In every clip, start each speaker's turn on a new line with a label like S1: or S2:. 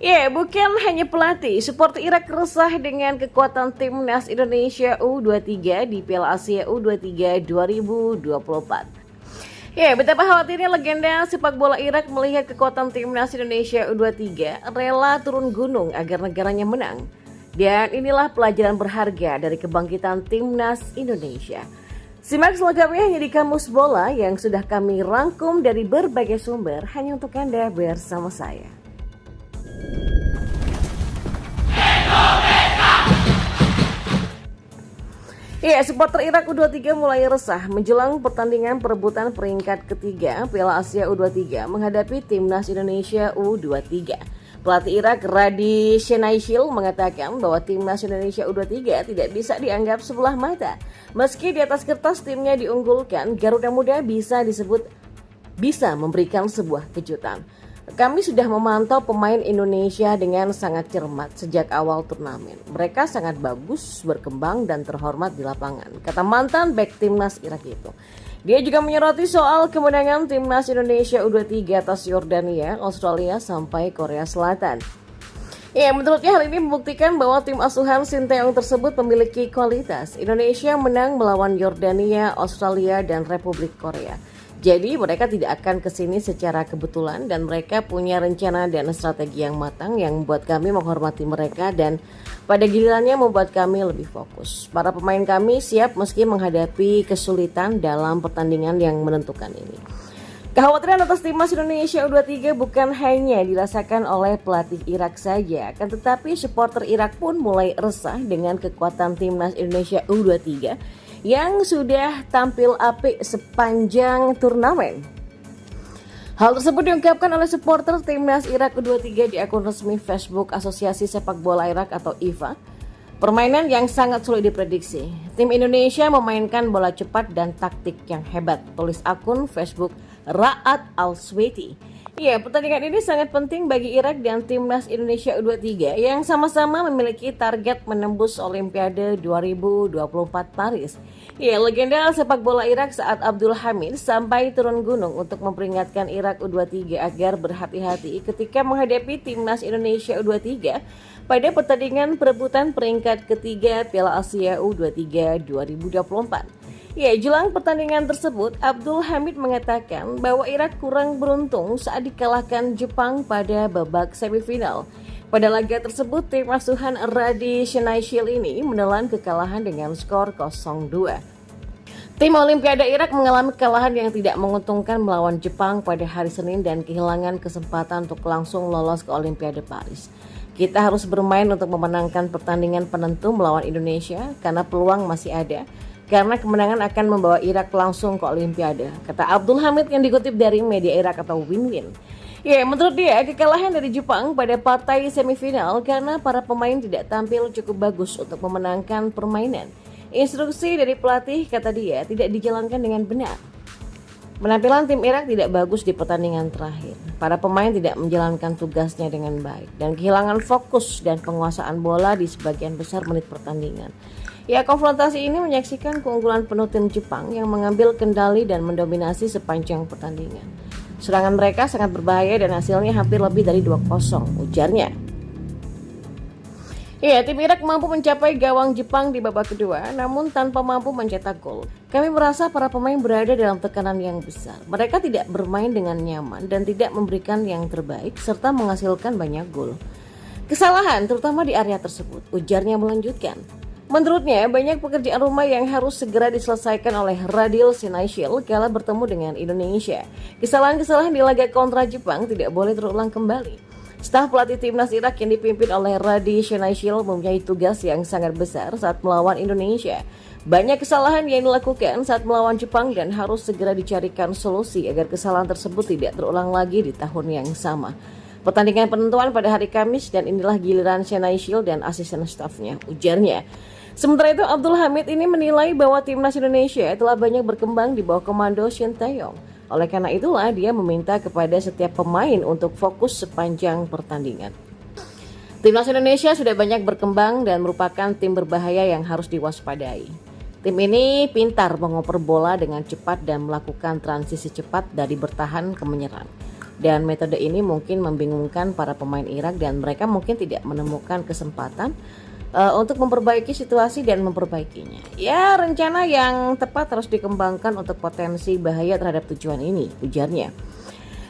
S1: Ya, bukan hanya pelatih, supporter Irak resah dengan kekuatan timnas Indonesia U23 di Piala Asia U23 2024. Ya, betapa khawatirnya legenda sepak bola Irak melihat kekuatan timnas Indonesia U23 rela turun gunung agar negaranya menang. Dan inilah pelajaran berharga dari kebangkitan timnas Indonesia. Simak selengkapnya hanya di Kamus Bola yang sudah kami rangkum dari berbagai sumber hanya untuk Anda bersama saya. Ya, supporter Irak U23 mulai resah menjelang pertandingan perebutan peringkat ketiga Piala Asia U23 menghadapi timnas Indonesia U23. Pelatih Irak Radi Shenaishil mengatakan bahwa timnas Indonesia U23 tidak bisa dianggap sebelah mata. Meski di atas kertas timnya diunggulkan, Garuda Muda bisa memberikan sebuah kejutan. Kami sudah memantau pemain Indonesia dengan sangat cermat sejak awal turnamen. Mereka sangat bagus, berkembang dan terhormat di lapangan, kata mantan bek timnas Irak itu. Dia juga menyoroti soal kemenangan timnas Indonesia U23 atas Yordania, Australia sampai Korea Selatan. Ya, menurutnya hal ini membuktikan bahwa tim asuhan Sinteyong tersebut memiliki kualitas. Indonesia menang melawan Yordania, Australia dan Republik Korea. Jadi mereka tidak akan kesini secara kebetulan dan mereka punya rencana dan strategi yang matang yang membuat kami menghormati mereka dan pada gilirannya membuat kami lebih fokus. Para pemain kami siap meski menghadapi kesulitan dalam pertandingan yang menentukan ini. Kekhawatiran atas timnas Indonesia U23 bukan hanya dirasakan oleh pelatih Irak saja, akan tetapi supporter Irak pun mulai resah dengan kekuatan timnas Indonesia U23 yang sudah tampil apik sepanjang turnamen. Hal tersebut diungkapkan oleh supporter timnas Irak U23 di akun resmi Facebook Asosiasi Sepak Bola Irak atau IFA. Permainan yang sangat sulit diprediksi. Tim Indonesia memainkan bola cepat dan taktik yang hebat, tulis akun Facebook Ra'ad Al-Sweiti. Ya, pertandingan ini sangat penting bagi Irak dan timnas Indonesia U23 yang sama-sama memiliki target menembus Olimpiade 2024 Paris. Ya, legenda sepak bola Irak Saad Abdul Hamid sampai turun gunung untuk memperingatkan Irak U23 agar berhati-hati ketika menghadapi timnas Indonesia U23 pada pertandingan perebutan peringkat ketiga Piala Asia U23 2024. Ya, jelang pertandingan tersebut, Abdul Hamid mengatakan bahwa Irak kurang beruntung saat dikalahkan Jepang pada babak semifinal. Pada laga tersebut, tim asuhan Radi Shenaishil ini menelan kekalahan dengan skor 0-2. Tim Olimpiade Irak mengalami kekalahan yang tidak menguntungkan melawan Jepang pada hari Senin dan kehilangan kesempatan untuk langsung lolos ke Olimpiade Paris. Kita harus bermain untuk memenangkan pertandingan penentu melawan Indonesia karena peluang masih ada. Karena kemenangan akan membawa Irak langsung ke Olimpiade, kata Abdul Hamid yang dikutip dari media Irak atau Win-Win. Ya, menurut dia kekalahan dari Jepang pada partai semifinal karena para pemain tidak tampil cukup bagus untuk memenangkan permainan. Instruksi dari pelatih, kata dia, tidak dijalankan dengan benar. Penampilan tim Irak tidak bagus di pertandingan terakhir. Para pemain tidak menjalankan tugasnya dengan baik dan kehilangan fokus dan penguasaan bola di sebagian besar menit pertandingan. Ya, konfrontasi ini menyaksikan keunggulan penuh tim Jepang yang mengambil kendali dan mendominasi sepanjang pertandingan. Serangan mereka sangat berbahaya dan hasilnya hampir lebih dari 2-0, ujarnya. Ya, tim Irak mampu mencapai gawang Jepang di babak kedua, namun tanpa mampu mencetak gol. Kami merasa para pemain berada dalam tekanan yang besar. Mereka tidak bermain dengan nyaman dan tidak memberikan yang terbaik, serta menghasilkan banyak gol. Kesalahan terutama di area tersebut, ujarnya melanjutkan. Menurutnya, banyak pekerjaan rumah yang harus segera diselesaikan oleh Radil Shenaishil kala bertemu dengan Indonesia. Kesalahan-kesalahan di laga kontra Jepang tidak boleh terulang kembali. Staf pelatih timnas Irak yang dipimpin oleh Radi Shenaishil mempunyai tugas yang sangat besar saat melawan Indonesia. Banyak kesalahan yang dilakukan saat melawan Jepang dan harus segera dicarikan solusi agar kesalahan tersebut tidak terulang lagi di tahun yang sama. Pertandingan penentuan pada hari Kamis dan inilah giliran Shenaishil dan asisten stafnya, ujarnya. Sementara itu, Abdul Hamid ini menilai bahwa timnas Indonesia telah banyak berkembang di bawah komando Sinteyong. Oleh karena itulah dia meminta kepada setiap pemain untuk fokus sepanjang pertandingan. Timnas Indonesia sudah banyak berkembang dan merupakan tim berbahaya yang harus diwaspadai. Tim ini pintar mengoper bola dengan cepat dan melakukan transisi cepat dari bertahan ke menyerang. Dan metode ini mungkin membingungkan para pemain Irak dan mereka mungkin tidak menemukan kesempatan untuk memperbaiki situasi dan memperbaikinya. Ya, rencana yang tepat harus dikembangkan untuk potensi bahaya terhadap tujuan ini, ujarnya.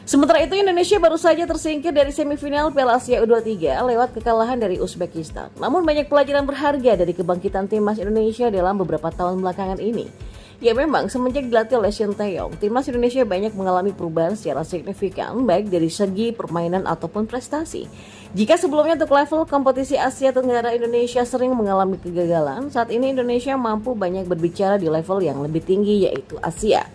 S1: Sementara itu, Indonesia baru saja tersingkir dari semifinal Piala Asia U23 lewat kekalahan dari Uzbekistan. Namun banyak pelajaran berharga dari kebangkitan timnas Indonesia dalam beberapa tahun belakangan ini. Ya memang, semenjak dilatih oleh Sinteyong, timnas Indonesia banyak mengalami perubahan secara signifikan baik dari segi permainan ataupun prestasi. Jika sebelumnya untuk level kompetisi Asia Tenggara Indonesia sering mengalami kegagalan, saat ini Indonesia mampu banyak berbicara di level yang lebih tinggi yaitu Asia.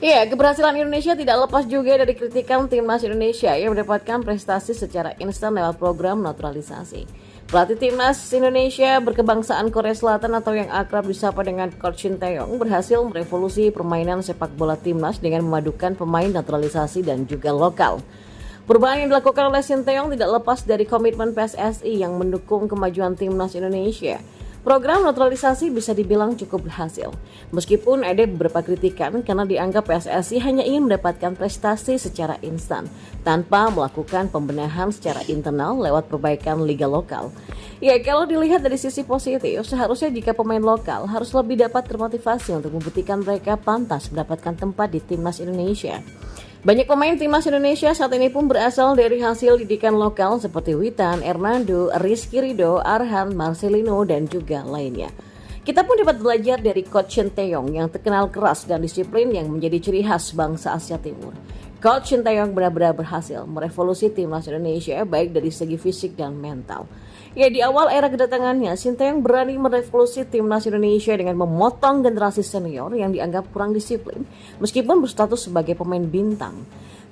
S1: Ya, keberhasilan Indonesia tidak lepas juga dari kritikan timnas Indonesia yang mendapatkan prestasi secara instan lewat program naturalisasi. Pelatih timnas Indonesia berkebangsaan Korea Selatan atau yang akrab disapa dengan Coach Sinteyong berhasil merevolusi permainan sepak bola timnas dengan memadukan pemain naturalisasi dan juga lokal. Perubahan yang dilakukan oleh Sinteyong tidak lepas dari komitmen PSSI yang mendukung kemajuan timnas Indonesia. Program naturalisasi bisa dibilang cukup berhasil, meskipun ada beberapa kritikan karena dianggap PSSI hanya ingin mendapatkan prestasi secara instan, tanpa melakukan pembenahan secara internal lewat perbaikan liga lokal. Ya, kalau dilihat dari sisi positif, seharusnya jika pemain lokal harus lebih dapat termotivasi untuk membuktikan mereka pantas mendapatkan tempat di timnas Indonesia. Banyak pemain timnas Indonesia saat ini pun berasal dari hasil didikan lokal seperti Witan, Hernando, Rizky Ridho, Arhan, Marcelino, dan juga lainnya. Kita pun dapat belajar dari Coach Sinteyong yang terkenal keras dan disiplin yang menjadi ciri khas bangsa Asia Timur. Coach Sinteyong benar-benar berhasil merevolusi timnas Indonesia baik dari segi fisik dan mental. Ya, di awal era kedatangannya, Sinteyong berani merevolusi timnas Indonesia dengan memotong generasi senior yang dianggap kurang disiplin meskipun berstatus sebagai pemain bintang.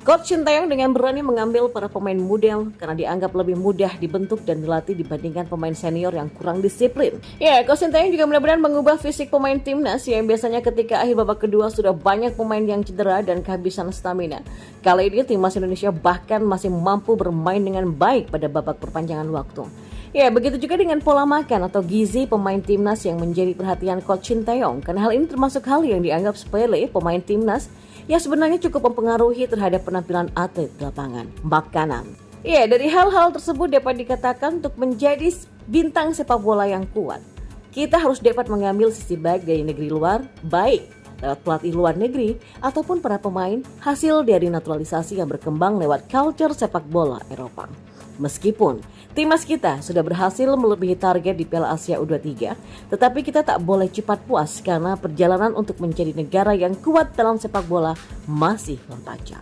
S1: Coach Sinteyong dengan berani mengambil para pemain muda karena dianggap lebih mudah dibentuk dan dilatih dibandingkan pemain senior yang kurang disiplin. Ya, Coach Sinteyong juga benar-benar mengubah fisik pemain timnas yang biasanya ketika akhir babak kedua sudah banyak pemain yang cedera dan kehabisan stamina. Kali ini timnas Indonesia bahkan masih mampu bermain dengan baik pada babak perpanjangan waktu. Ya, begitu juga dengan pola makan atau gizi pemain timnas yang menjadi perhatian Coach Sinteyong. Karena hal ini termasuk hal yang dianggap sepele pemain timnas yang sebenarnya cukup mempengaruhi terhadap penampilan atlet di lapangan, makanan. Ya, dari hal-hal tersebut dapat dikatakan untuk menjadi bintang sepak bola yang kuat, kita harus dapat mengambil sisi baik dari negeri luar, baik lewat pelatih luar negeri ataupun para pemain hasil dari naturalisasi yang berkembang lewat culture sepak bola Eropa. Meskipun timnas kita sudah berhasil melebihi target di Piala Asia U23, tetapi kita tak boleh cepat puas karena perjalanan untuk menjadi negara yang kuat dalam sepak bola masih panjang.